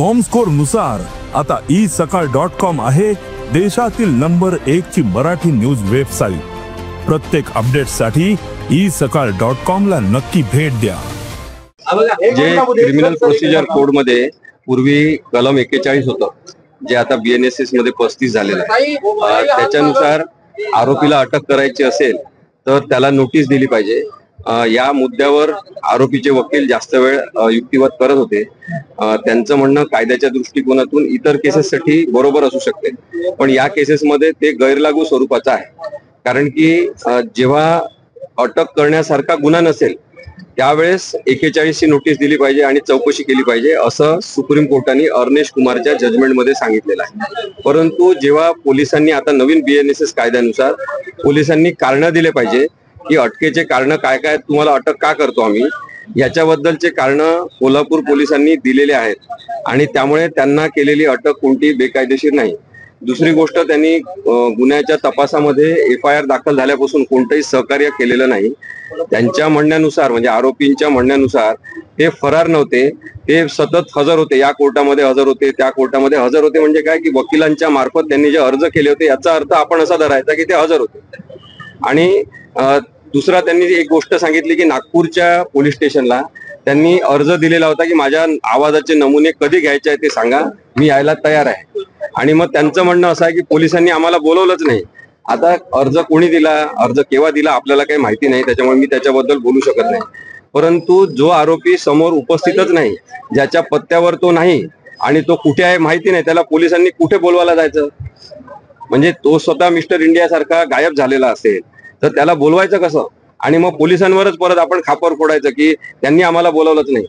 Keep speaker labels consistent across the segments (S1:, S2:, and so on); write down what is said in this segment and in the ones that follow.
S1: Comscore नुसार आता isakal.com आहे देशातील नंबर 1 ची मराठी न्यूज वेबसाईट। प्रत्येक अपडेटसाठी isakal.com ला नक्की भेट द्या।
S2: जे क्रिमिनल प्रोसिजर कोड मध्ये पूर्वी कलम 41 होतं, जे आता BNSS मध्ये 35 झालेलं आहे। त्याच्यानुसार आरोपीला अटक करायची असेल तर त्याला नोटीस दिली पाहिजे। या मुद्द्यावर आरोपीचे वकील जास्त वेळ युक्तिवाद करत होते। त्यांचं म्हणणं कायद्याच्या दृष्टिकोनातून इतर केसेससाठी बरोबर असू शकते, पण या केसेसमध्ये ते गैरलागू स्वरूपाचं आहे। कारण की जेव्हा अटक करण्यासारखा गुन्हा नसेल त्यावेळेस 41 ची नोटीस दिली पाहिजे आणि चौकशी केली पाहिजे, असं सुप्रीम कोर्टाने अर्नेश कुमारच्या जजमेंटमध्ये सांगितलेलं आहे। परंतु जेव्हा पोलिसांनी आता नवीन BNSS कायद्यानुसार पोलिसांनी कारण दिले पाहिजे की अटकेचे कारण काय काय, तुम्हाला अटक का करतो आम्ही, याच्याबद्दलचे कारण कोल्हापूर पोलिसांनी दिलेले आहेत आणि त्यामुळे त्यांना केलेली अटक कोणती बेकायदेशीर नाही। दुसरी गोष्ट, त्यांनी गुन्ह्याच्या तपासामध्ये FIR दाखल झाल्यापासून कोणतंही सहकार्य केलेलं नाही। त्यांच्या म्हणण्यानुसार, म्हणजे आरोपींच्या म्हणण्यानुसार, ते फरार नव्हते, ते सतत हजर होते, या कोर्टामध्ये हजर होते, त्या कोर्टामध्ये हजर होते। म्हणजे काय की वकिलांच्या मार्फत त्यांनी जे अर्ज केले होते याचा अर्थ आपण असा धरायचा की ते हजर होते। आणि दुसरा, त्यांनी एक गोष्ट सांगितली की नागपूरच्या पोलीस स्टेशनला त्यांनी अर्ज दिलेला होता की माझ्या आवाजाचे नमुने कधी घ्यायचे आहे ते सांगा, मी यायला तयार आहे। आणि मग त्यांचं म्हणणं असं आहे की पोलिसांनी आम्हाला बोलवलंच नाही। आता अर्ज कोणी दिला, अर्ज केव्हा दिला आपल्याला काही माहिती नाही, त्याच्यामुळे मी त्याच्याबद्दल बोलू शकत नाही। परंतु जो आरोपी समोर उपस्थितच नाही, ज्याच्या पत्त्यावर तो नाही आणि तो कुठे आहे माहिती नाही, त्याला पोलिसांनी कुठे बोलवायला जायचं? म्हणजे तो स्वतः मिस्टर इंडिया सारखा गायब झालेला असेल तर त्याला बोलवायचं कसं? आणि मग पोलिसांवरच परत आपण खापर फोडायचं की त्यांनी आम्हाला बोलवलंच नाही।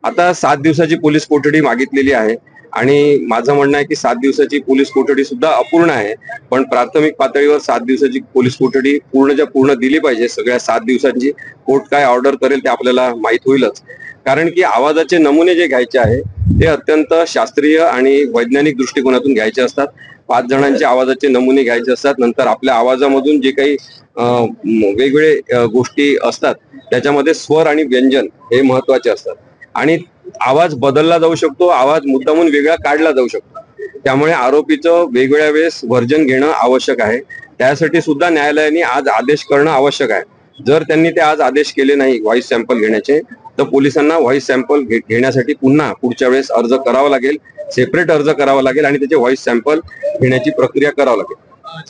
S2: आता 7 दिवसाची पोलीस कोठडी मागितलेली आहे आणि माझं म्हणणं आहे की 7 दिवसाची पोलीस कोठडी सुद्धा अपूर्ण आहे, पण प्राथमिक पातळीवर 7 दिवसाची पोलीस कोठडी पूर्णच्या पूर्ण दिली पाहिजे। सगळ्या 7 दिवसांची कोर्ट काय ऑर्डर करेल ते आपल्याला माहित होईलच। कारण की आवाजाचे नमुने जे घ्यायचे आहे ते अत्यंत शास्त्रीय आणि वैज्ञानिक दृष्टिकोनातून घ्यायचे असतात। 5 जणांचे आवाजाचे नमुने घ्यायचे असतात, नंतर आपल्या आवाजामधून जे काही वेगवेगळे गोष्टी असतात त्याच्यामध्ये स्वर आणि व्यंजन हे महत्वाचे असतात आणि आवाज बदलला जाऊ शकतो, आवाज मुद्दामून वेगळा काढला जाऊ शकतो। त्यामुळे आरोपीचं वेगवेगळ्या वेळेस व्हर्जन घेणं आवश्यक आहे। त्यासाठी सुद्धा न्यायालयाने आज आदेश करणं आवश्यक आहे। जर त्यांनी ते आज आदेश केले नाही व्हॉइस सॅम्पल घेण्याचे, तर पोलिसांना व्हॉइस सॅम्पल घेण्यासाठी पुन्हा पुढच्या वेळेस अर्ज करावा लागेल, सेपरेट अर्ज करावा लागेल आणि त्याचे व्हॉइस सॅम्पल घेण्याची प्रक्रिया करावी लागेल।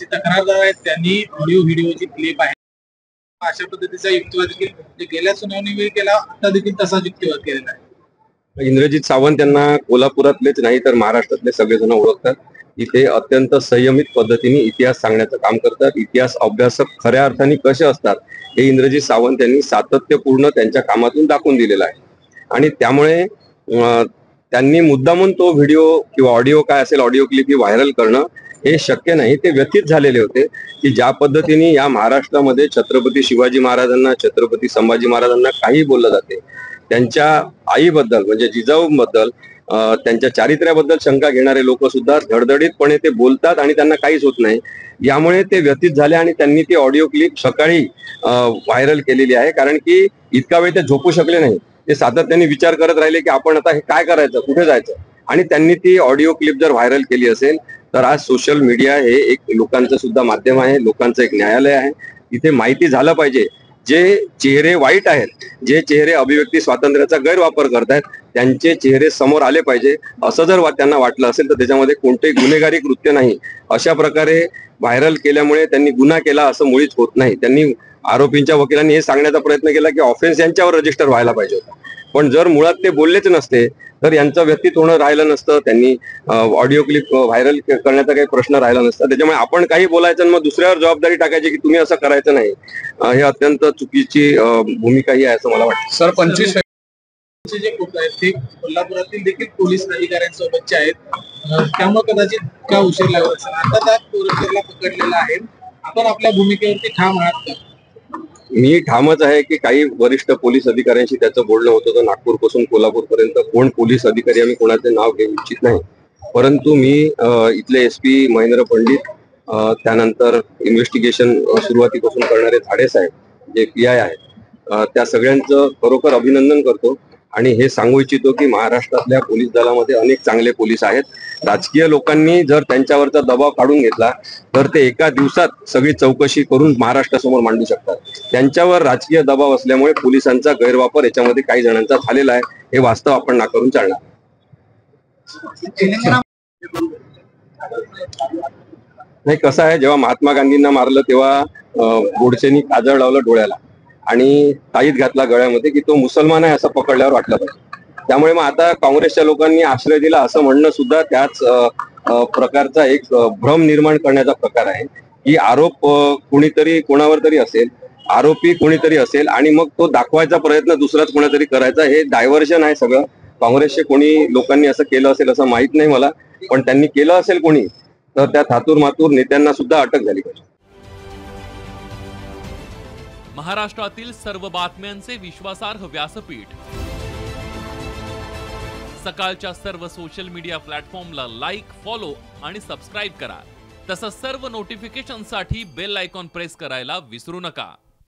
S3: तक्रारदार आहेत त्यांनी ऑडिओ व्हिडिओची क्लिप आहे, अशा पद्धतीचा युक्तिवाद देखील गेल्या सुनावणीवेळी केला, आता देखील तसाच युक्तिवाद केलेला आहे।
S2: इंद्रजित सावंत यांना कोल्हापुरातलेच नाही तर महाराष्ट्रातले सगळेजण ओळखतात। इथे अत्यंत संयमित पद्धतीने इतिहास सांगण्याचं काम करतात। इतिहास अभ्यासक खऱ्या अर्थाने कसे असतात हे इंद्रजित सावंत यांनी सातत्यपूर्ण त्यांच्या कामातून दाखवून दिलेलं आहे आणि त्यामुळे त्यांनी मुद्दामून तो व्हिडिओ किंवा ऑडिओ काय असेल, ऑडिओ क्लिप ही व्हायरल करणं हे शक्य नाही। ते व्यथित झालेले होते की ज्या पद्धतीने या महाराष्ट्रामध्ये छत्रपती शिवाजी महाराजांना, छत्रपती संभाजी महाराजांना काही बोललं जाते, त्यांच्या आईबद्दल म्हणजे जिजाऊबद्दल, त्यांच्या चारित्र्याबद्दल शंका घेणारे लोक सुद्धा धडधडीतपणे ते बोलतात आणि त्यांना काहीच होत नाही। यामुळे ते व्यथित झाले आणि त्यांनी ती ऑडिओ क्लिप सकाळी व्हायरल केलेली आहे। कारण की इतका वेळ ते झोपू शकले नाही, ते सातत्याने विचार करत राहिले की आपण आता हे काय करायचं, कुठे जायचं, आणि त्यांनी ती ऑडिओ क्लिप जर व्हायरल केली असेल तर आज सोशल मीडिया हे एक लोकांचं सुद्धा माध्यम आहे, लोकांचं एक न्यायालय आहे। इथे माहिती झालं पाहिजे, जे चेहरे वाईट आहेत, जे चेहरे अभिव्यक्ती स्वातंत्र्याचा गैरवापर करतायत, त्यांचे चेहरे समोर आले पाहिजे। असं जर त्यांना वाटलं असेल तर त्याच्यामध्ये कोणतेही गुन्हेगारी कृत्य नाही। अशा प्रकारे व्हायरल केल्यामुळे त्यांनी गुन्हा केला असं मुळीच होत नाही। त्यांनी आरोपींच्या वकिलांनी हे सांगण्याचा प्रयत्न केला की ऑफेन्स यांच्यावर रजिस्टर व्हायला पाहिजे होता, पण जर मुळात ते बोललेच नसते तर यांचं व्यतीत होणं राहिलं नसतं, त्यांनी ऑडिओ क्लिप व्हायरल करण्याचा काही प्रश्न राहिला नसता। त्याच्यामुळे आपण काही बोलायचं आणि मग दुसऱ्यावर जबाबदारी टाकायची की तुम्ही असं करायचं नाही, हे अत्यंत चुकीची भूमिका ही आहे असं मला वाटतं।
S3: सर, 25 जे लोक आहेत ते कोल्हापुरातील देखील पोलीस अधिकाऱ्यांसोबतचे आहेत, त्यामुळे कदाचित का उशीर लागत असेल। आता त्या पोलिसांना पकडलेला आहे, आपण आपल्या भूमिकेवरती ठाम आहात का?
S2: मी ठामच आहे की काही वरिष्ठ पोलीस अधिकाऱ्यांशी त्याचं बोलणं होतं, तर नागपूर पासून कोल्हापूर पर्यंत कोण पोलीस अधिकारी आम्ही कोणाचे नाव घेऊ इच्छित नाही। परंतु मी इथले SP महेंद्र पंडित, त्यानंतर इन्व्हेस्टिगेशन सुरुवातीपासून करणारे झाडे साहेब जे PI आहेत, त्या सगळ्यांचं खरोखर अभिनंदन करतो आणि हे सांगू इच्छितो की महाराष्ट्रातल्या पोलीस दलामध्ये अनेक चांगले पोलीस आहेत. राजकीय लोकांनी जर त्यांच्यावरचा दबाव काढून घेतला तर ते एका दिवसात सगळी चौकशी करून महाराष्ट्रासमोर मांडू शकतात. त्यांच्यावर राजकीय दबाव असल्यामुळे पोलिसांचा गैरवापर याच्यामध्ये काही जणांचा झालेला आहे. हे वास्तव आपण नाकारून चालणार नाही. कसं आहे, जेव्हा महात्मा गांधींना मारलं तेव्हा गोडसेनी काजळ लावलं डोळ्याला आणि ताईत घातला गळ्यामध्ये की तो मुसलमान आहे असं पकडल्यावर वाटलं पाहिजे. त्यामुळे मग आता काँग्रेसच्या लोकांनी आश्रय दिला असं म्हणणं सुद्धा त्याच प्रकारचा एक भ्रम निर्माण करण्याचा प्रकार आहे की आरोप कुणीतरी कोणावर तरी असेल, आरोपी कोणीतरी असेल आणि मग तो दाखवायचा प्रयत्न दुसराच कोणीतरी करायचा. हे डायव्हर्शन आहे सगळं. काँग्रेसचे कोणी लोकांनी असं केलं असेल असं माहित नाही मला, पण त्यांनी केलं असेल कोणी तर त्या थातूर मातूर नेत्यांना सुद्धा अटक झाली पाहिजे.
S4: महाराष्ट्रातील सर्व बातम्यांचे विश्वासार्ह व्यासपीठ सकाळच्या सर्व सोशल मीडिया प्लॅटफॉर्मला लाईक, फॉलो आणि सबस्क्राईब करा. तसंच सर्व नोटिफिकेशनसाठी बेल आयकॉन प्रेस करायला विसरू नका.